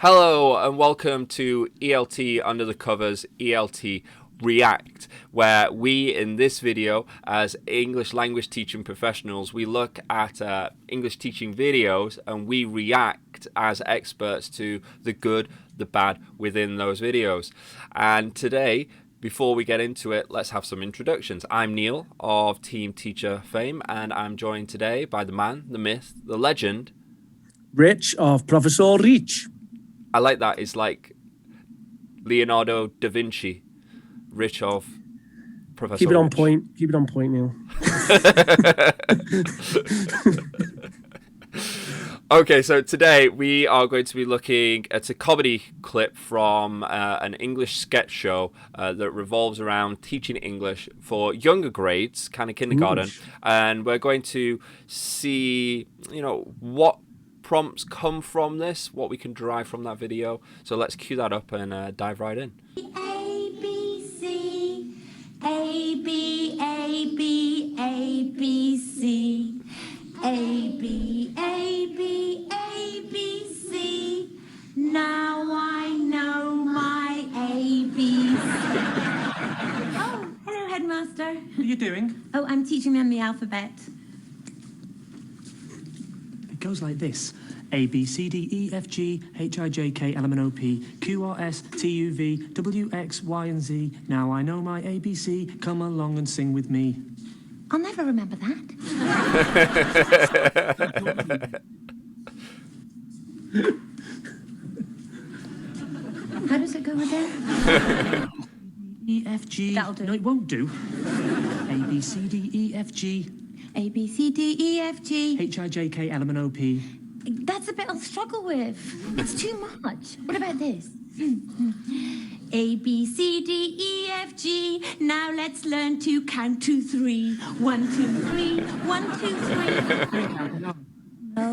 Hello and welcome to ELT Under the Covers, ELT React, where we in this video as English language teaching professionals, we look at English teaching videos and we react as experts to the good, the bad within those videos. And today, before we get into it, let's have some introductions. I'm Neil of Team Teacher fame, and I'm joined today by the man, the myth, the legend, Rich of Professor Rich. I like that. It's like Leonardo da Vinci, Rich of Professor Keep it on Rich. point. Keep it on point, Neil. Okay, so today we are going to be looking at a comedy clip from an English sketch show that revolves around teaching English for younger grades, kind of kindergarten. And we're going to see, what prompts come from this, what we can derive from that video. So let's cue that up and dive right in. A, B, C, A, B, A, B, A, B, C, A, B, A, B, A, B, C. Now I know my A, B, C. Oh, hello, headmaster. What are you doing? Oh, I'm teaching them the alphabet. It goes like this. A, B, C, D, E, F, G, H, I, J, K, L, M, N, O, P, Q, R, S, T, U, V, W, X, Y, and Z. Now I know my ABC. Come along and sing with me. I'll never remember that. How does it go again? E, F, G. That'll do. No, it won't do. A, B, C, D, E, F, G, A, B, C, D, E, F, G. H, I, J, K, L, M, N, O, P. That's a bit I'll struggle with. It's too much. What about this? A, B, C, D, E, F, G. Now let's learn to count to 3. 1, 2, 3. 1, 2, 3. No.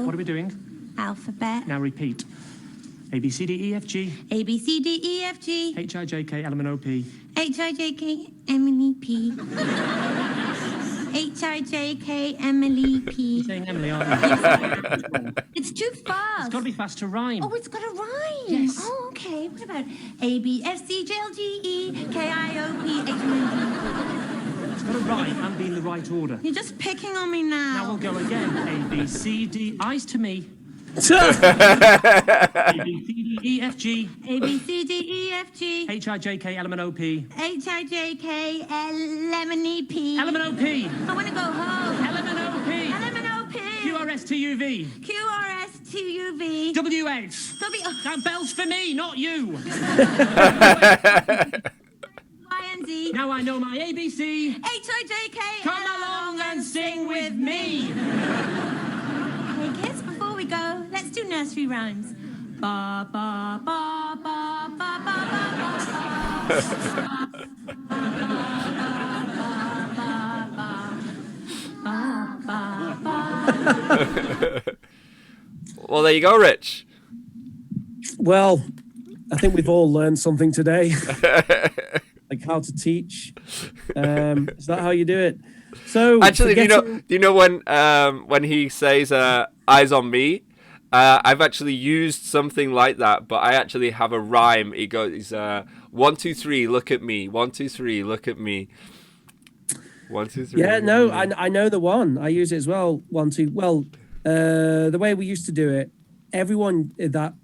What are we doing? Alphabet. Now repeat. A, B, C, D, E, F, G, A, B, C, D, E, F, G. H, I, J, K, L, M, N, O, P. H, I, J, K, Emily P. H, I, J, K, Emily P. You're saying Emily, aren't you? It's too fast. It's got to be fast to rime. Oh, it's got a rhyme. Yes. Oh, okay. What about A, B, F, C, J, L, G, E, K, I, O, P, H, M, N, It's got to rhyme and be in the right order. D. You're just picking on me Now now. we'll go again. A, B, C, D, eyes to me. A, B, C, D, E, F, G, A, B, C, D, E, F, G. H, I, J, K, L, M, N, O, P. H, I, J, K, L, M, N, E, P. L, M, N, O, P. I want to go home. L, M, N, O, P. L, M, N, O, P. Q, R, S, T, U, V. Q, R, S, T, U, V. W, X. W, That bell's for me, not you. Y, and Z. Now I know my ABC. H, I, J, K, Come L, along and sing with me. Okay, kids, before we go, let's do nursery rhymes. Ba, ba, ba, ba, ba, ba, ba, ba. Well, there you go, Rich. Well, I think we've all learned something today, like how to teach. Is that how you do it? So Actually, do you know when he says "eyes on me"? I've actually used something like that, but I actually have a rhyme. It goes 1, 2, 3, look at me. 1, 2, 3, look at me. 1, 2, 3. Yeah, no, I know the one. I use it as well. 1, 2. Well, the way we used to do it, everyone that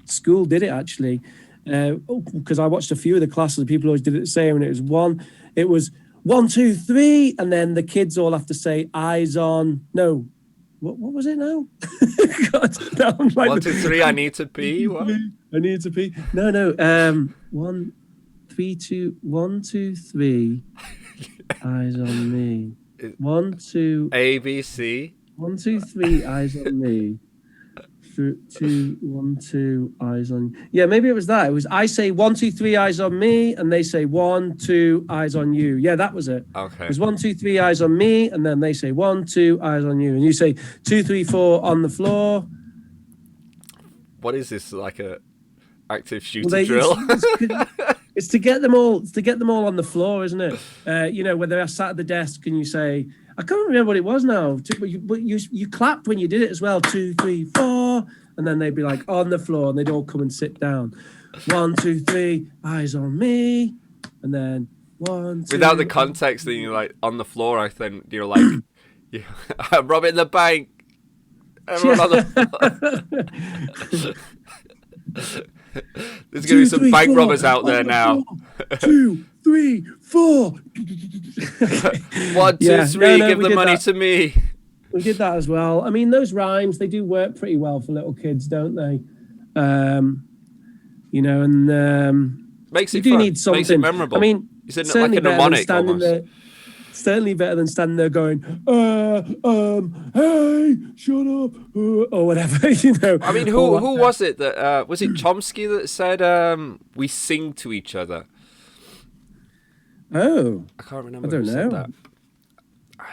school did it actually. Because I watched a few of the classes, people always did it the same, and it was 1, 2, 3, and then the kids all have to say eyes on. No, what was it now? God, now I'm like 1, 2, 3, I need to pee. What? I need to pee. No. 1, 3, 2, 1, 2, 3. Eyes on me. 1, 2. A, B, C. 1, 2, 3. Eyes on me. 2, 1, 2. Eyes on. Yeah, maybe it was that. It was I say 1, 2, 3. Eyes on me, and they say 1, 2. Eyes on you. Yeah, that was it. Okay. It was 1, 2, 3. Eyes on me, and then they say 1, 2. Eyes on you, and you say 2, 3, 4 on the floor. What is this, like a active shooter drill? It's to get them all. It's to get them all on the floor, isn't it? When they're sat at the desk, and you say, I can't remember what it was now. But you clapped when you did it as well. 2, 3, 4. And then they'd be like on the floor and they'd all come and sit down. 1, 2, 3, eyes on me. And then 1, 2. Without the context, then you're like on the floor. I think you're like, I'm robbing the bank. Everyone on the floor. There's going to be some bank robbers out there now. 2, 3, 4. 1, 2, 3, give the money to me. We did that as well. I mean, those rhymes, they do work pretty well for little kids, don't they? You know, and makes it you do fun. need something. Makes it memorable. I mean, is it certainly like a mnemonic standing almost? there. Certainly better than standing there going, hey, shut up, or whatever, you know. I mean, who was it that, was it Chomsky that said, we sing to each other? Oh. I can't remember I don't who said know. that.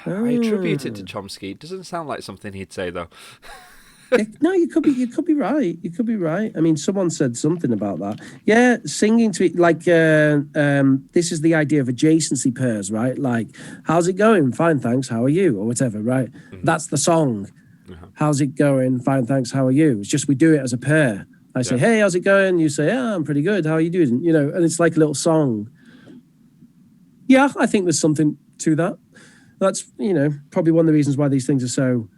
I attribute it to Chomsky. It doesn't sound like something he'd say, though. No, you could be right. You could be right. I mean, someone said something about that. Yeah, singing to it, like, this is the idea of adjacency pairs, right? Like, how's it going? Fine, thanks. How are you? Or whatever, right? Mm-hmm. That's the song. Uh-huh. How's it going? Fine, thanks. How are you? It's just we do it as a pair. I say, hey, how's it going? You say, yeah, I'm pretty good. How are you doing? You know, and it's like a little song. Yeah, I think there's something to that. That's, you know, probably one of the reasons why these things are so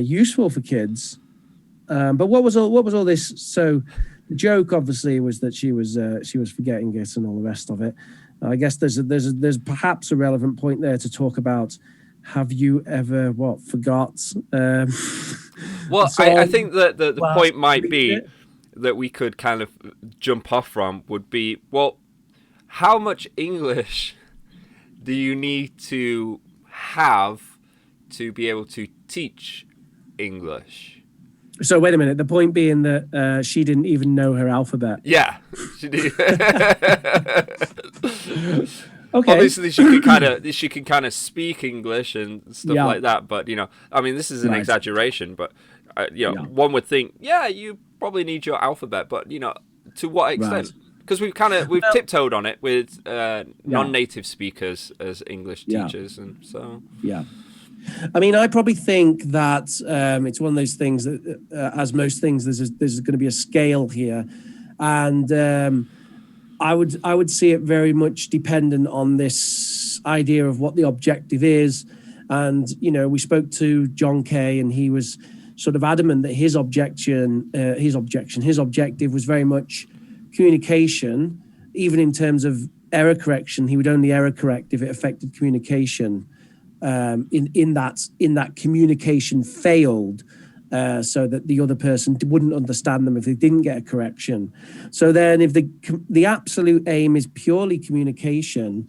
useful for kids. But what was all this? So the joke obviously was that she was forgetting it and all the rest of it. I guess there's perhaps a relevant point there to talk about. Have you ever forgot? Well, I think that the point might be that we could kind of jump off from would be, well, how much English do you need to have to be able to teach English? So wait a minute. The point being that she didn't even know her alphabet. Yeah, she did. Okay. Obviously, she can kind of speak English and stuff like that. But you know, I mean, this is an exaggeration. But you know, one would think, you probably need your alphabet. But you know, to what extent? Because we've tiptoed on it with non-native speakers as English teachers, and so I mean, I probably think that it's one of those things that, as most things, there's going to be a scale here, and I would see it very much dependent on this idea of what the objective is, and you know, we spoke to John Kay, and he was sort of adamant that his objective was very much communication, even in terms of error correction. He would only error correct if it affected communication. In that communication failed, so that the other person wouldn't understand them if they didn't get a correction. So then, if the absolute aim is purely communication,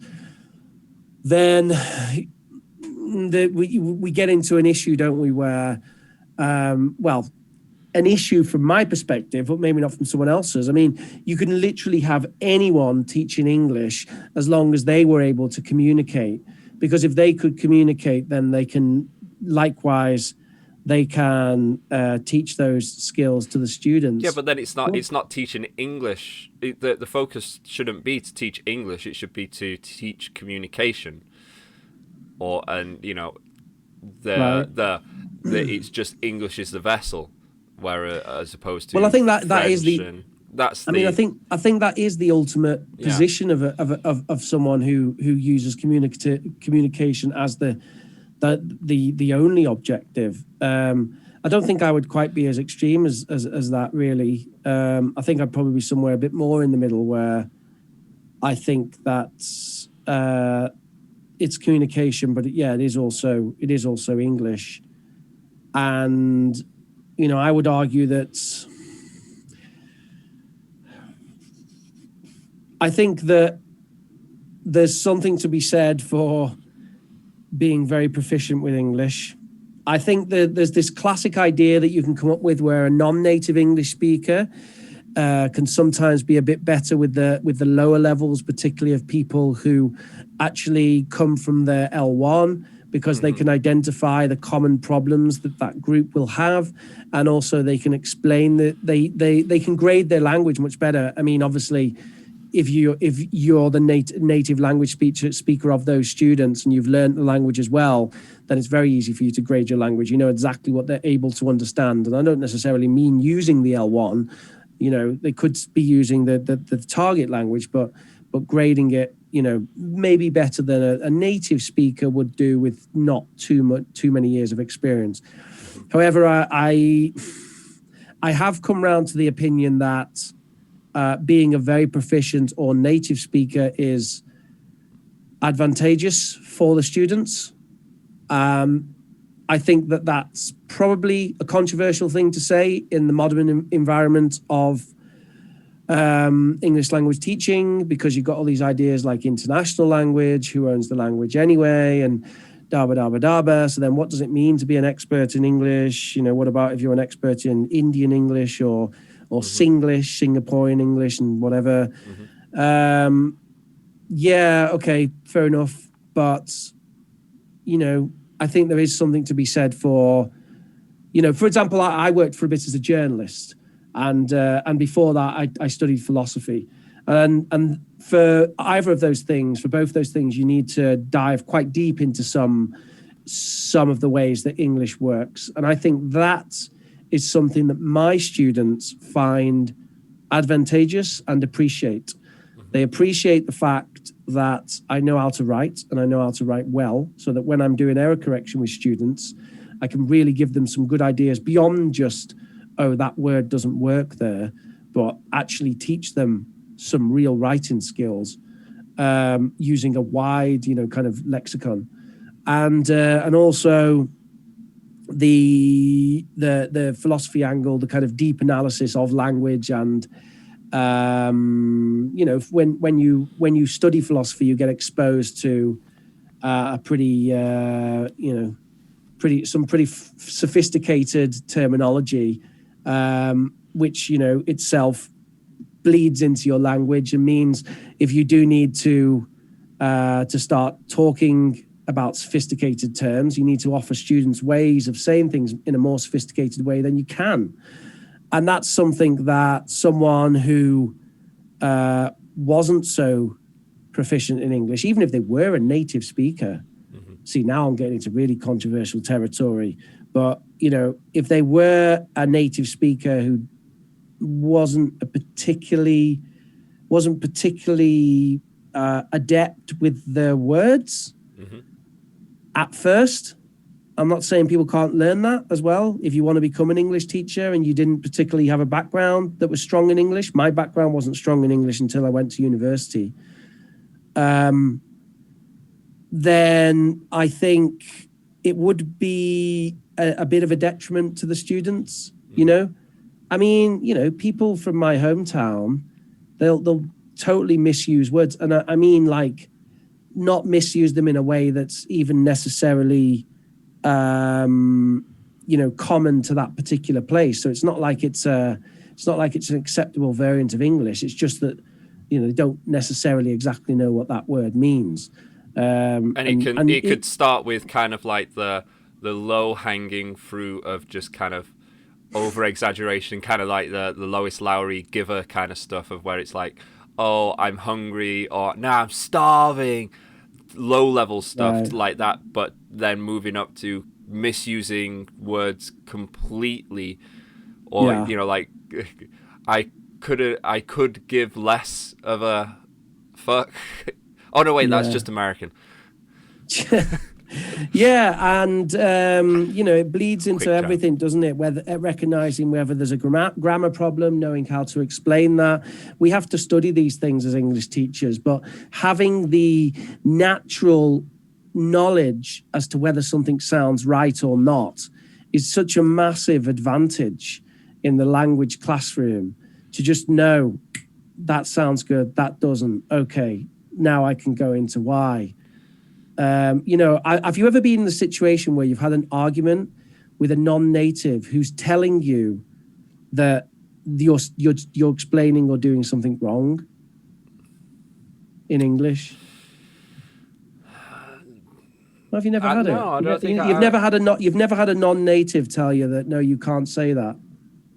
then we get into an issue, don't we? Where, an issue from my perspective, but maybe not from someone else's. I mean, you can literally have anyone teaching English as long as they were able to communicate. Because if they could communicate, then they can teach those skills to the students. Yeah, but then it's not teaching English. The focus shouldn't be to teach English. It should be to teach communication, it's just English is the vessel. As opposed to, well, I think that is the. I think that is the ultimate position of someone who uses communication as the only objective. I don't think I would quite be as extreme as that, really. I think I'd probably be somewhere a bit more in the middle, where I think that it's communication, but it is also English, and you know, I would argue that. I think that there's something to be said for being very proficient with English. I think that there's this classic idea that you can come up with where a non-native English speaker can sometimes be a bit better with the lower levels, particularly of people who actually come from their L1, because they can identify the common problems that group will have, and also they can explain that they can grade their language much better. I mean, obviously, if you're the native language speaker of those students and you've learned the language as well, then it's very easy for you to grade your language. You know exactly what they're able to understand. And I don't necessarily mean using the L1. You know, they could be using the target language, but grading it, you know, maybe better than a native speaker would do with not too many years of experience. However, I have come round to the opinion that being a very proficient or native speaker is advantageous for the students. I think that that's probably a controversial thing to say in the modern environment of English language teaching, because you've got all these ideas like international language, who owns the language anyway, and daba daba daba. So then what does it mean to be an expert in English? You know, what about if you're an expert in Indian English or Singlish, Singaporean English and whatever? Yeah, okay, fair enough. But, you know, I think there is something to be said for, you know, for example, I worked for a bit as a journalist, and before that I studied philosophy. And for either of those things, for both those things, you need to dive quite deep into some of the ways that English works. And I think that is something that my students find advantageous and appreciate. They appreciate the fact that I know how to write, and I know how to write well, so that when I'm doing error correction with students, I can really give them some good ideas beyond just, oh, that word doesn't work there, but actually teach them some real writing skills using a wide, you know, kind of lexicon. And also the philosophy angle, the kind of deep analysis of language. And you know, when you study philosophy, you get exposed to a pretty sophisticated terminology, which, you know, itself bleeds into your language and means if you do need to start talking about sophisticated terms, you need to offer students ways of saying things in a more sophisticated way than you can. And that's something that someone who wasn't so proficient in English, even if they were a native speaker, see, now I'm getting into really controversial territory, but, you know, if they were a native speaker who wasn't particularly adept with the words at first, I'm not saying people can't learn that as well. If you want to become an English teacher and you didn't particularly have a background that was strong in English, my background wasn't strong in English until I went to university. Then I think it would be a bit of a detriment to the students, you know? I mean, you know, people from my hometown, they'll totally misuse words. And I mean, like, not misuse them in a way that's even necessarily, you know, common to that particular place. So it's not like it's an acceptable variant of English. It's just that, you know, they don't necessarily exactly know what that word means. And it could start with kind of like the low-hanging fruit of just kind of over-exaggeration, kind of like the Lois Lowry Giver kind of stuff, of where it's like, oh, I'm hungry, or nah, I'm starving, low-level stuff like that, but then moving up to misusing words completely, or you know, like, I could give less of a fuck. Oh no, wait, that's just American. Yeah, and you know, it bleeds into everything, doesn't it? Whether recognizing whether there's a grammar problem, knowing how to explain that. We have to study these things as English teachers, but having the natural knowledge as to whether something sounds right or not is such a massive advantage in the language classroom, to just know that sounds good, that doesn't. Okay, now I can go into why. You know, have you ever been in the situation where you've had an argument with a non-native who's telling you that you're explaining or doing something wrong in English? Have you never had it? No, I don't think you've never had a non-native tell you that no, you can't say that.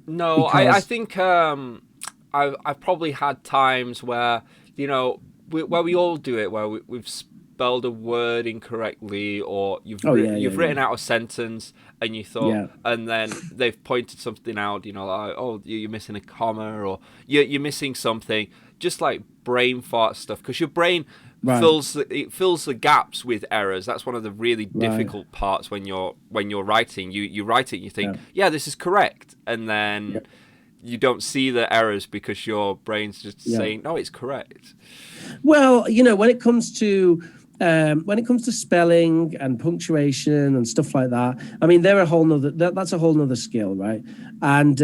No, I think I've probably had times where, where we all do it, where we've spelled a word incorrectly, or you've written out a sentence and you thought, and then they've pointed something out, like, oh, you're missing a comma, or you're missing something, just like brain fart stuff, because your brain fills the gaps with errors. That's one of the really difficult parts when you're writing. You write it, and you think, this is correct, and then you don't see the errors because your brain's just saying, no, it's correct. Well, when it comes to spelling and punctuation and stuff like that, I mean, that's a whole nother skill, right? And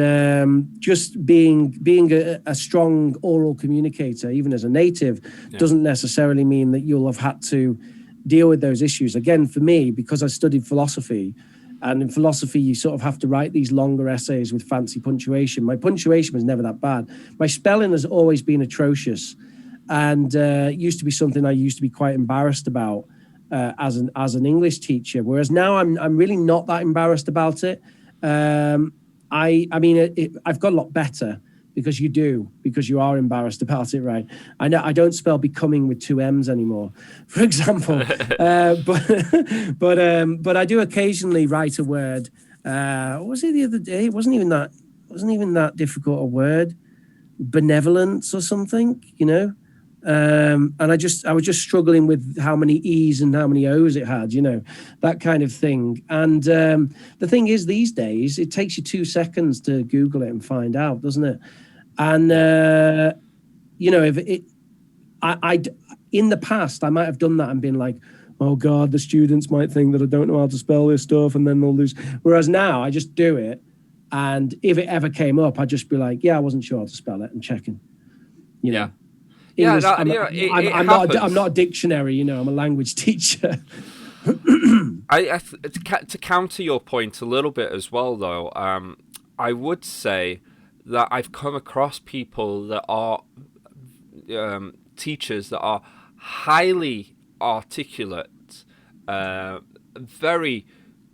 just being a strong oral communicator, even as a native, doesn't necessarily mean that you'll have had to deal with those issues. Again, for me, because I studied philosophy, and in philosophy, you sort of have to write these longer essays with fancy punctuation. My punctuation was never that bad. My spelling has always been atrocious, and used to be something I used to be quite embarrassed about as an English teacher. Whereas now I'm really not that embarrassed about it. I've got a lot better because you are embarrassed about it, right? I know I don't spell becoming with 2 M's anymore, for example. But I do occasionally write a word. What was it the other day? It wasn't even that difficult a word. Benevolence or something, and I was just struggling with how many E's and how many O's it had, that kind of thing. And the thing is, these days it takes you 2 seconds to Google it and find out, doesn't it? And if it, I in the past I might have done that and been like, oh God, the students might think that I don't know how to spell this stuff, and then they'll lose. Whereas now I just do it, and if it ever came up, I'd just be like, I wasn't sure how to spell it, and checking. English, I'm not a dictionary, I'm a language teacher. To counter your point a little bit as well, though, I would say that I've come across people that are teachers that are highly articulate, very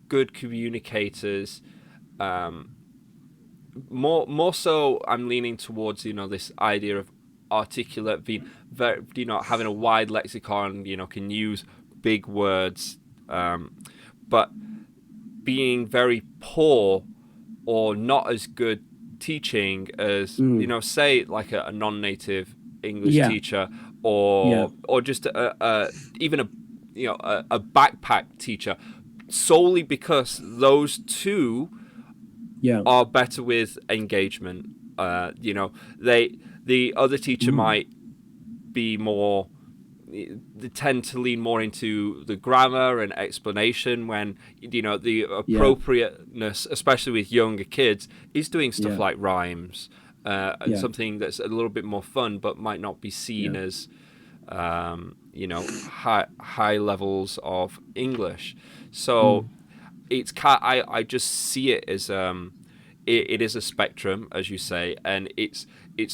good communicators. More so, I'm leaning towards this idea of articulate, being very, having a wide lexicon, can use big words, but being very poor or not as good teaching as say like a non-native English teacher, or just even a backpack teacher, solely because those two are better with engagement. The other teacher might be more, they tend to lean more into the grammar and explanation, when the appropriateness, especially with younger kids, is doing stuff like rhymes, something that's a little bit more fun but might not be seen as high levels of English. So I just see it as it is a spectrum, as you say, and it's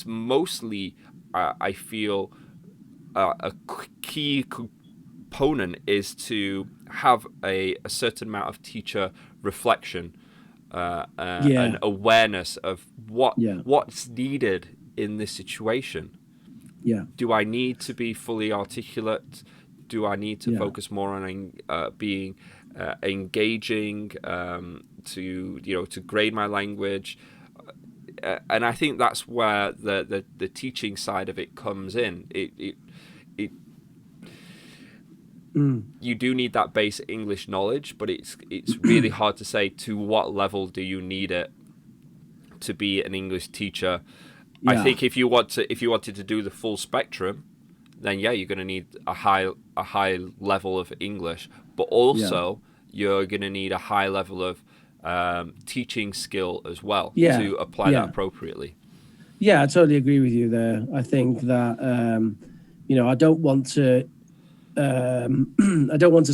mostly I feel a key component is to have a certain amount of teacher reflection, and awareness of what's needed in this situation. Do I need to be fully articulate? Do I need to focus more on being engaging, to grade my language? And I think that's where the teaching side of it comes in. You do need that basic English knowledge, but it's really hard to say to what level do you need it to be an English teacher. I think if you wanted to do the full spectrum, then you're going to need a high level of English, but also you're going to need a high level of teaching skill as well to apply that appropriately. I totally agree with you there. I think that I don't want to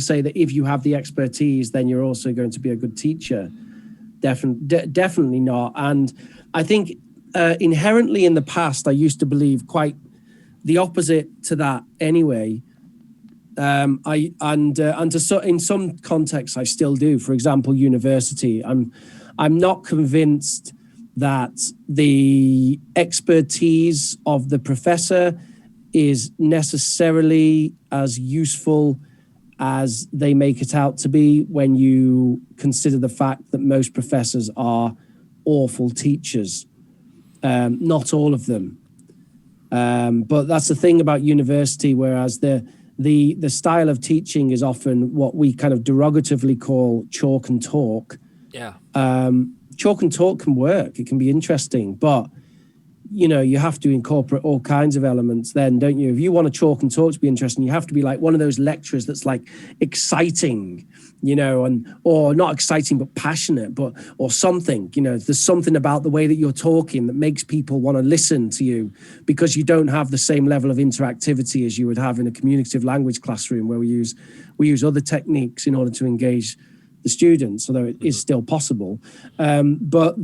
say that if you have the expertise, then you're also going to be a good teacher. Definitely not. And I think inherently in the past, I used to believe quite the opposite to that anyway. In some contexts, I still do. For example, university. I'm not convinced that the expertise of the professor is necessarily as useful as they make it out to be when you consider the fact that most professors are awful teachers. Not all of them. But that's the thing about university, whereas the style of teaching is often what we kind of derogatively call chalk and talk. Yeah. Chalk and talk can work. It can be interesting, but you have to incorporate all kinds of elements then, don't you? If you want a chalk and talk to be interesting, you have to be like one of those lecturers that's like exciting, or not exciting, but passionate, or something, there's something about the way that you're talking that makes people want to listen to you, because you don't have the same level of interactivity as you would have in a communicative language classroom, where we use other techniques in order to engage the students, although it is still possible. But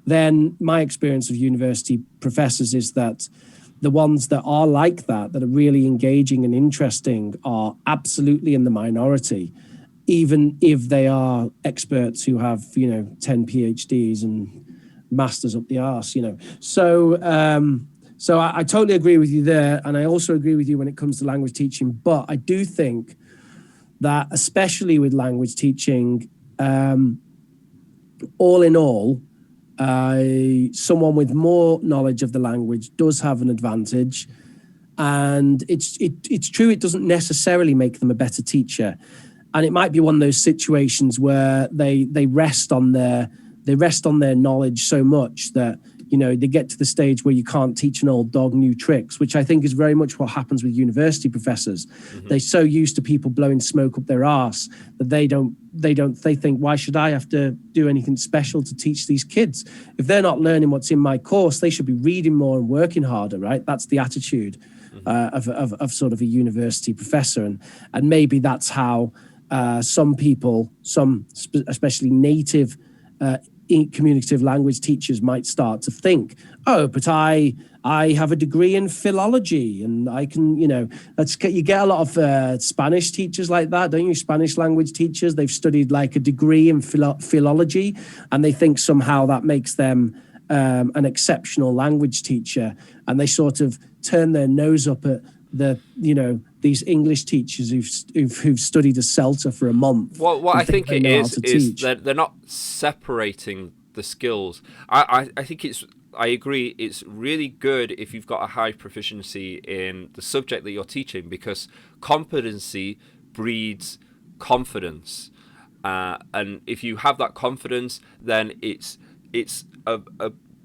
then my experience of university professors is that the ones that are like that are really engaging and interesting, are absolutely in the minority, even if they are experts who have, 10 PhDs and masters up the arse, So I totally agree with you there. And I also agree with you when it comes to language teaching. But I do think that, especially with language teaching, all in all, someone with more knowledge of the language does have an advantage. And it's true, it doesn't necessarily make them a better teacher. And it might be one of those situations where they rest on their knowledge so much that, they get to the stage where you can't teach an old dog new tricks, which I think is very much what happens with university professors. Mm-hmm. They're so used to people blowing smoke up their arse that they think, why should I have to do anything special to teach these kids? If they're not learning what's in my course, they should be reading more and working harder, right? That's the attitude of sort of a university professor. And maybe that's how some people, especially native communicative language teachers might start to think, oh, but I have a degree in philology and I can, you get a lot of Spanish teachers like that, don't you? Spanish language teachers, they've studied like a degree in philology, and they think somehow that makes them an exceptional language teacher. And they sort of turn their nose up at these English teachers who've studied a CELTA for a month. Well, what I think it is that they're not separating the skills. I think I agree, it's really good if you've got a high proficiency in the subject that you're teaching, because competency breeds confidence. And if you have that confidence, then it's a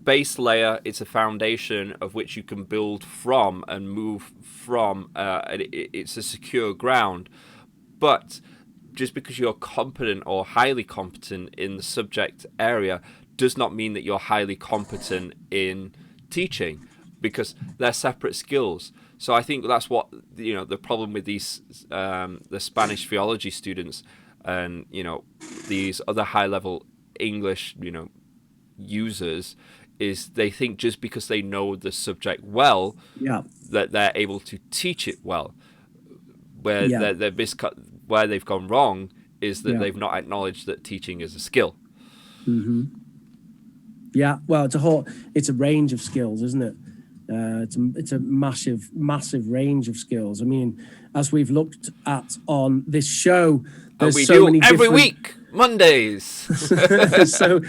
base layer, it's a foundation of which you can build from and move from. It's a secure ground. But just because you're competent or highly competent in the subject area does not mean that you're highly competent in teaching, because they're separate skills. So I think that's what the problem with these the Spanish theology students and these other high level English users is they think just because they know the subject well, that they're able to teach it well. Where where they've gone wrong is that they've not acknowledged that teaching is a skill. Mm-hmm. Yeah, well, it's a range of skills, isn't it? It's a massive range of skills. I mean, as we've looked at on this show, there's we so do many every different... week, Mondays. Subscribe. So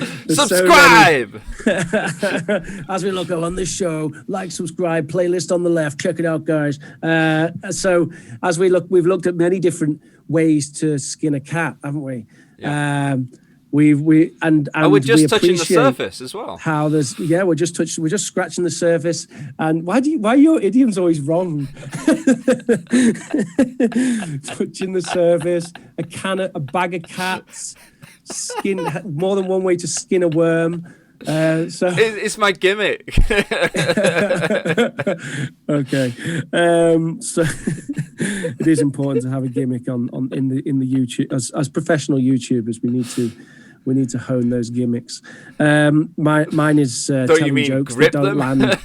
as we look on this show, like, subscribe, playlist on the left. Check it out, guys. So as we've looked at many different ways to skin a cat, haven't we? Yeah. We're just touching the surface as well. How we're just scratching the surface. And why are your idioms always wrong? Touching the surface, a bag of cats, skin, more than one way to skin a worm. So it's my gimmick. Okay, so it is important to have a gimmick in the YouTube as professional YouTubers. We need to hone those gimmicks. Mine is telling jokes that don't land.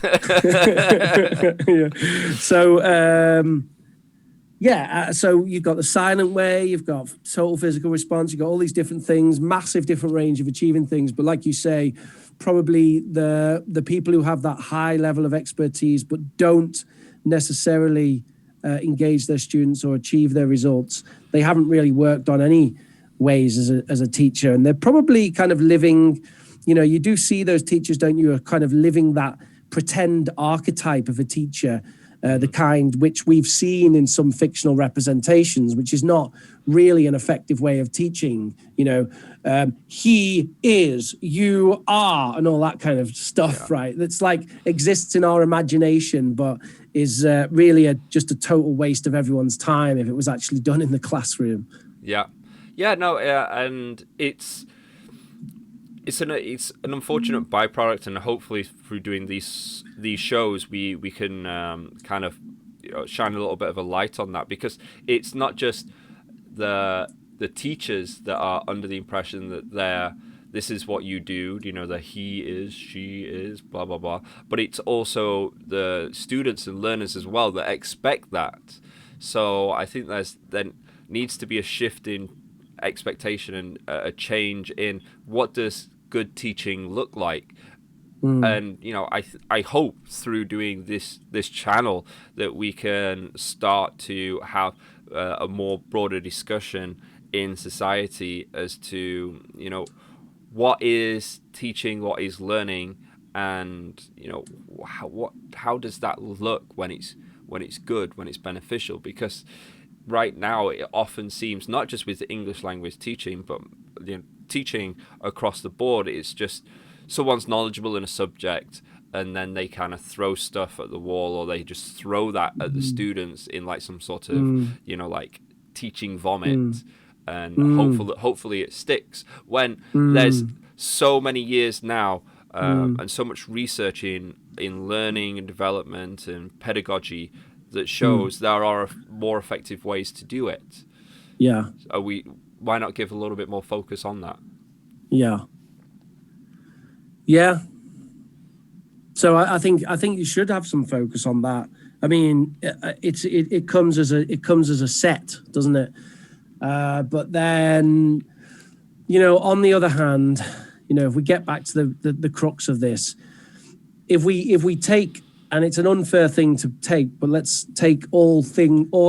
Yeah. So you've got the silent way, you've got total physical response, you've got all these different things, massive different range of achieving things. But like you say, probably the people who have that high level of expertise but don't necessarily engage their students or achieve their results. They haven't really worked on any ways as a teacher, and they're probably kind of living, you do see those teachers, don't you, are kind of living that pretend archetype of a teacher, the kind which we've seen in some fictional representations, which is not really an effective way of teaching. He is, you are, and all that kind of stuff, right? That's like exists in our imagination, but is really just a total waste of everyone's time if it was actually done in the classroom. And it's an unfortunate byproduct, and hopefully through doing these shows we can kind of shine a little bit of a light on that, because it's not just the teachers that are under the impression that this is what you do, the he is, she is, blah blah blah, but it's also the students and learners as well that expect that. So I think there needs to be a shift in expectation and a change in what does good teaching look like. And I hope through doing this channel that we can start to have a more broader discussion in society as to what is teaching, what is learning, and how does that look when it's good, when it's beneficial. Because right now it often seems, not just with the English language teaching, but teaching across the board, it's just someone's knowledgeable in a subject and then they kind of throw stuff at the wall, or they just throw that at the students in like some sort of like teaching vomit, and hopefully it sticks, when there's so many years now and so much research in learning and development and pedagogy that shows there are more effective ways to do it. Why not give a little bit more focus on that? So I think you should have some focus on that. I mean, it comes as a set, doesn't it? But then, on the other hand, if we get back to the crux of this, if we take, and it's an unfair thing to take, but let's take all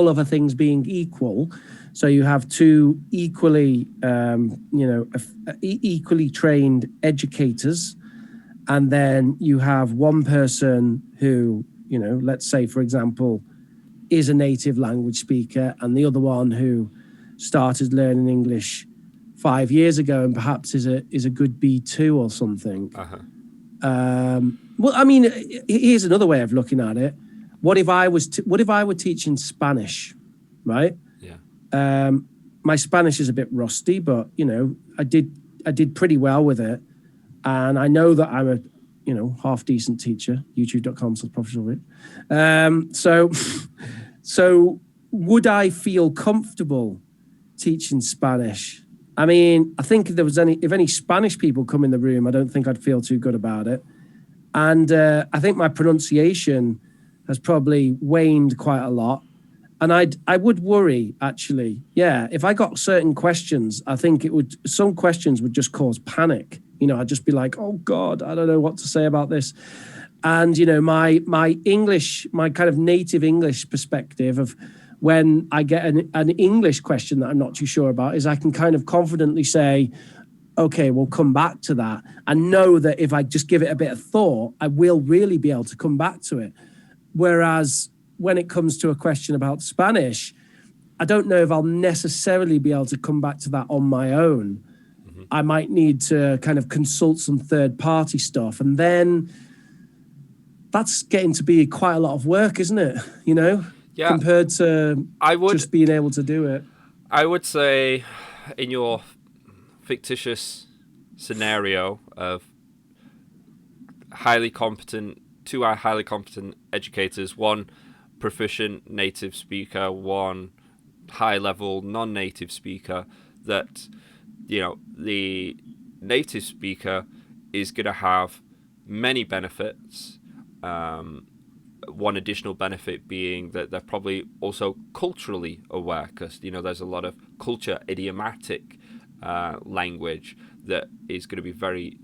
other things being equal. So you have two equally trained educators, and then you have one person who, let's say, for example, is a native language speaker, and the other one who started learning English 5 years ago and perhaps is a good B2 or something. Well, I mean, here's another way of looking at it. What if I were teaching Spanish, right? My Spanish is a bit rusty, but I did pretty well with it, and I know that I'm a half decent teacher. YouTube.com/professional. So would I feel comfortable teaching Spanish? I mean, I think if any Spanish people come in the room, I don't think I'd feel too good about it, and I think my pronunciation has probably waned quite a lot. And I would worry, actually. If I got certain questions, I think some questions would just cause panic. I'd just be like, oh God, I don't know what to say about this. And, my English, my kind of native English perspective of when I get an English question that I'm not too sure about is I can kind of confidently say, okay, we'll come back to that. And know that if I just give it a bit of thought, I will really be able to come back to it. Whereas when it comes to a question about Spanish, I don't know if I'll necessarily be able to come back to that on my own. I might need to kind of consult some third-party stuff, and then that's getting to be quite a lot of work, isn't it? Compared to just being able to do it. I would say, in your fictitious scenario of two highly competent educators, one proficient native speaker, one high-level non-native speaker, that the native speaker is going to have many benefits. One additional benefit being that they're probably also culturally aware, because there's a lot of culture, idiomatic language that is going to be very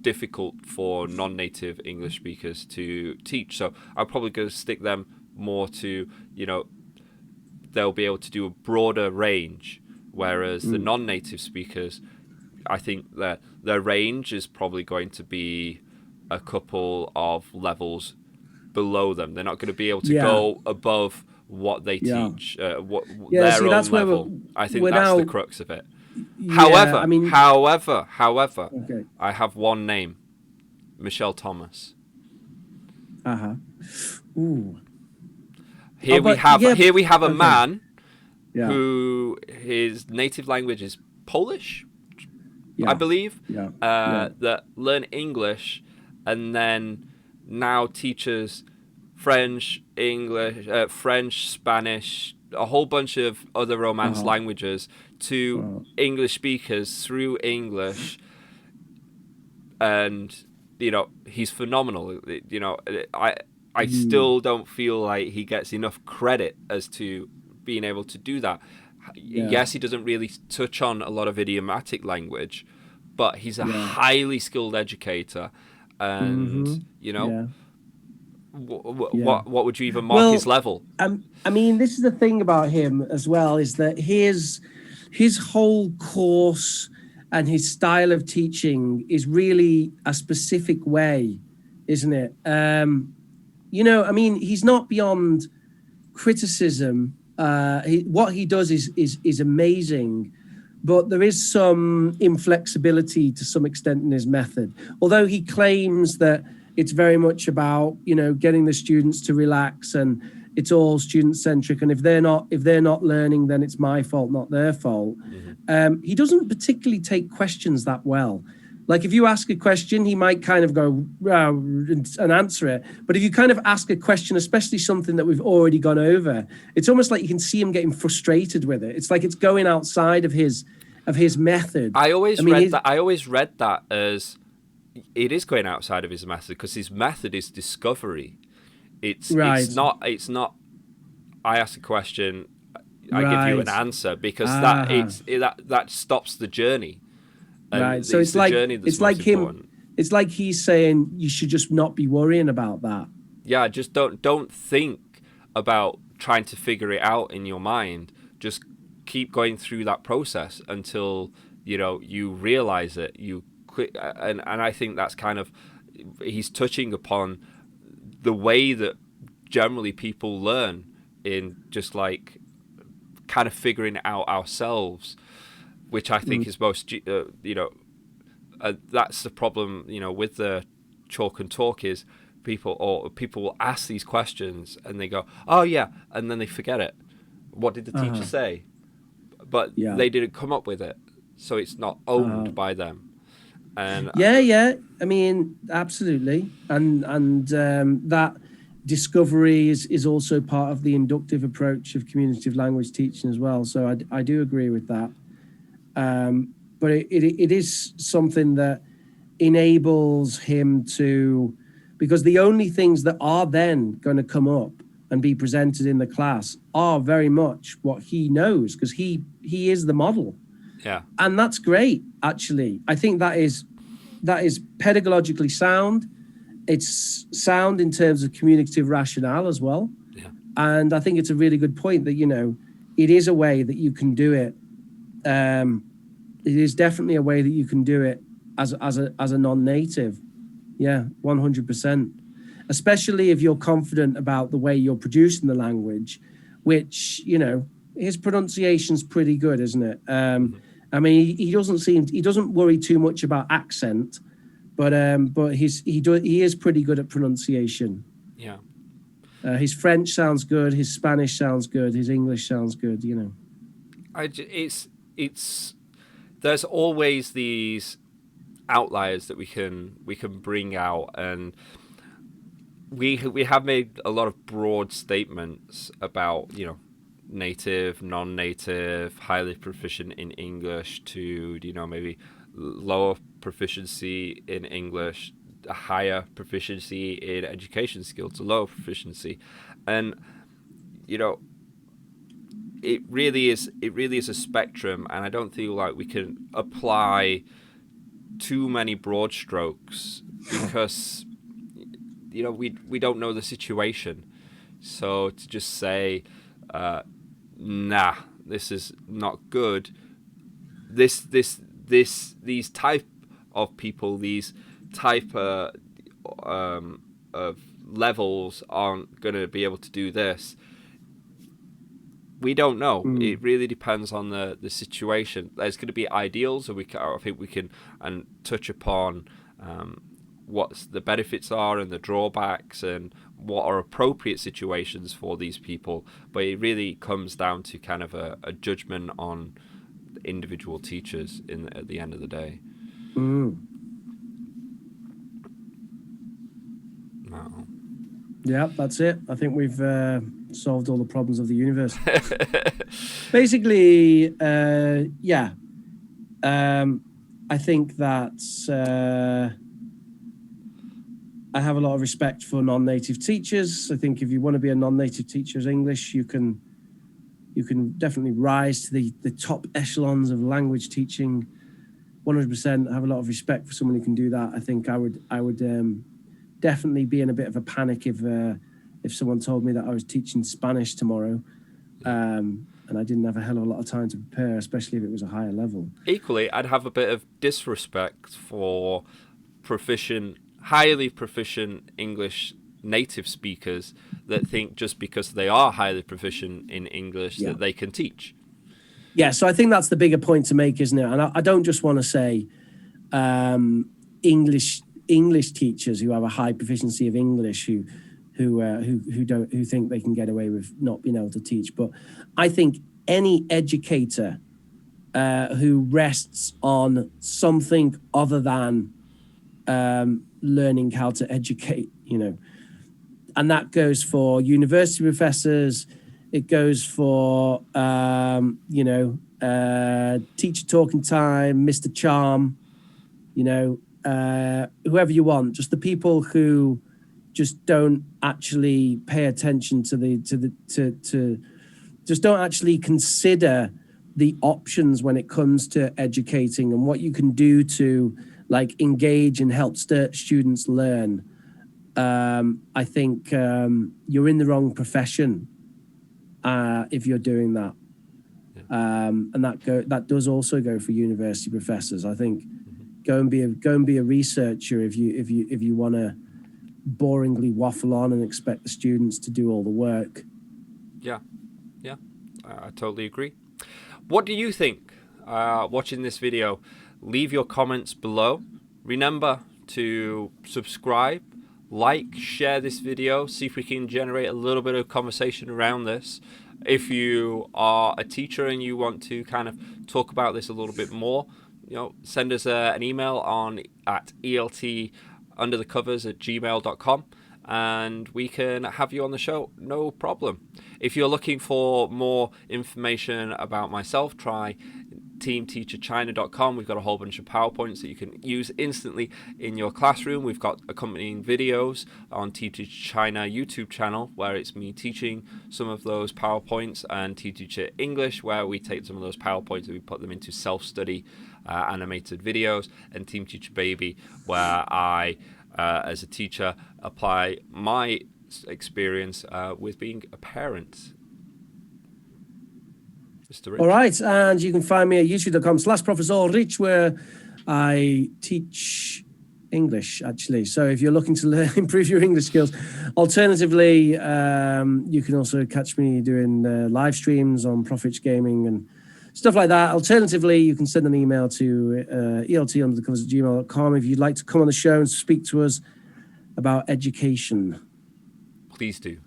difficult for non-native English speakers to teach. So I'm probably going to stick them more to, they'll be able to do a broader range, whereas the non-native speakers, I think that their range is probably going to be a couple of levels below them. They're not going to be able to go above what they teach, their own that's where level. I think we're that's now, the crux of it. However, okay. I have one name, Michelle Thomas. Ooh. Here we have a man Yeah. who his native language is Polish, Yeah. I believe, Yeah. that learn English and then now teaches French, English, French, Spanish, a whole bunch of other Romance languages to English speakers through English. And, he's phenomenal. I still don't feel like he gets enough credit as to being able to do that. Yeah. Yes, he doesn't really touch on a lot of idiomatic language, but he's a highly skilled educator. And, what would you even mark his level? I mean, this is the thing about him as well, is that his whole course and his style of teaching is really a specific way, isn't it? I mean, he's not beyond criticism. What he does is amazing, but there is some inflexibility to some extent in his method. Although he claims that it's very much about, getting the students to relax and it's all student centric. And if they're not learning, then it's my fault, not their fault. Mm-hmm. He doesn't particularly take questions that well. Like if you ask a question, he might kind of go and answer it. But if you kind of ask a question, especially something that we've already gone over, it's almost like you can see him getting frustrated with it. It's like it's going outside of his method. I always read that as it is going outside of his method, because his method is discovery. It's not. I ask a question, I give you an answer, because that stops the journey. And so it's like him. It's like he's saying you should just not be worrying about that. Yeah, just don't think about trying to figure it out in your mind. Just keep going through that process until you realize it. You quit, and I think that's kind of, he's touching upon the way that generally people learn, in just like kind of figuring it out ourselves, which I think is most, that's the problem, with the chalk and talk, is people will ask these questions and they go, oh yeah, and then they forget it. What did the teacher say? But they didn't come up with it, so it's not owned by them. And I mean, absolutely, and that discovery is also part of the inductive approach of communicative language teaching as well. So I do agree with that. But it is something that enables him to, because the only things that are then going to come up and be presented in the class are very much what he knows, because he is the model. Yeah. And that's great, actually. I think that is pedagogically sound. It's sound in terms of communicative rationale as well. Yeah. And I think it's a really good point that, it is a way that you can do it. It is definitely a way that you can do it as a non-native. Yeah, 100%. Especially if you're confident about the way you're producing the language, which, his pronunciation's pretty good, isn't it? I mean, he doesn't worry too much about accent, but he is pretty good at pronunciation. Yeah. His French sounds good. His Spanish sounds good. His English sounds good. It's there's always these outliers that we can bring out, and we have made a lot of broad statements about native, non-native, highly proficient in English to maybe lower proficiency in English, a higher proficiency in education skills to lower proficiency, and it really is a spectrum, and I don't feel like we can apply too many broad strokes, because we don't know the situation. So to just say, nah, this is not good. These type of people, these type of levels aren't going to be able to do this. We don't know. It really depends on the situation. There's going to be ideals, or I think we can touch upon what the benefits are and the drawbacks and what are appropriate situations for these people. But it really comes down to kind of a judgment on individual teachers at the end of the day. Mm. No. Yeah, that's it. I think we've solved all the problems of the universe. Basically, yeah. I think that I have a lot of respect for non-native teachers. I think if you want to be a non-native teacher of English, you can definitely rise to the top echelons of language teaching. 100%. I have a lot of respect for someone who can do that. I think I would definitely be in a bit of a panic if someone told me that I was teaching Spanish tomorrow, and I didn't have a hell of a lot of time to prepare, especially if it was a higher level. Equally, I'd have a bit of disrespect for highly proficient English native speakers that think just because they are highly proficient in English that they can teach. Yeah, so I think that's the bigger point to make, isn't it? And I don't just want to say English teachers who have a high proficiency of English who think they can get away with not being able to teach, but I think any educator who rests on something other than learning how to educate, and that goes for university professors. It goes for teacher talking time, Mr. Charm, whoever you want, just the people who just don't actually pay attention to just don't actually consider the options when it comes to educating and what you can do to engage and help students learn. I think you're in the wrong profession if you're doing that. And that does also go for university professors. I think go and be a researcher if you want to boringly waffle on and expect the students to do all the work. Yeah, I totally agree. What do you think watching this video? Leave your comments below. Remember to subscribe, like, share this video, see if we can generate a little bit of conversation around this. If you are a teacher and you want to kind of talk about this a little bit more, send us an email at eltunderthecovers@gmail.com and we can have you on the show, no problem. If you're looking for more information about myself, try teamteacherchina.com. We've got a whole bunch of PowerPoints that you can use instantly in your classroom. We've got accompanying videos on Team Teacher China YouTube channel where it's me teaching some of those PowerPoints, and Team Teacher English where we take some of those PowerPoints and we put them into self-study animated videos, and Team Teacher Baby where I as a teacher apply my experience with being a parent. Mr. Rich. All right, and you can find me at youtube.com/ProfessorRich, where I teach English, actually. So if you're looking to improve your English skills, alternatively, you can also catch me doing live streams on Profitch Gaming and stuff like that. Alternatively, you can send an email to eltunderthecovers@gmail.com if you'd like to come on the show and speak to us about education. Please do.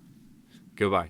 Goodbye.